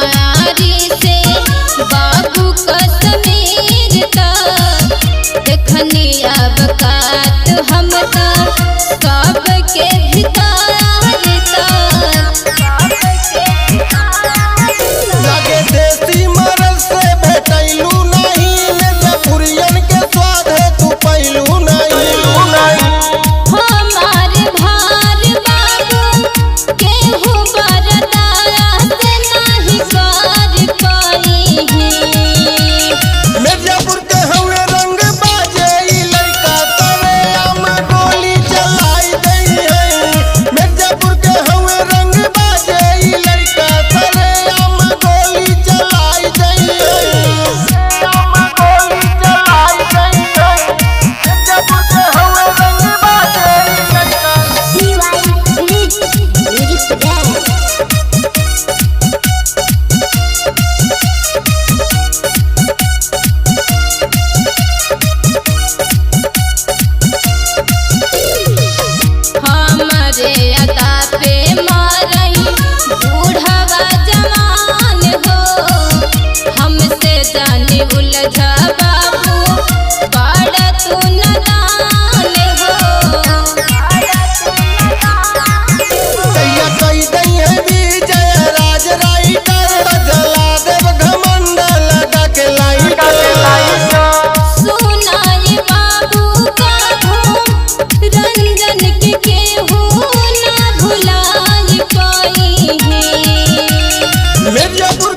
कुमारी से बाबू कश्मीर तक देखनी अब कात हम सबके भितर लगे देसी मरल से भेटैलू नहीं मिर्जापुरियन के स्वाद है तू पैलू नहीं हमारे भार बाबू केहू बर्दाश्त नहीं कर पाई है। मिर्जापुर के हवे रंग बाजे ई लड़का तरे आम गोली चलाई दई है। मिर्जापुर के हवे रंग बाजे ई लड़का तरे आम गोली चलाई दई है। आम गोली चलाई दई है। मिर्जापुर के हवे रंग बाजे ई लड़का हमारे अदा पे मारई बूढ़वा जवान हो हमसे जाने उलझा बाबू बड़ा तू नदान हो। तैया कई दई है विजय राज राइटर जला देव घमंड लगा के लाइटर सुनाई बाबू का रंजन के केहू ना भुलाई पाई है। मिर्जापुर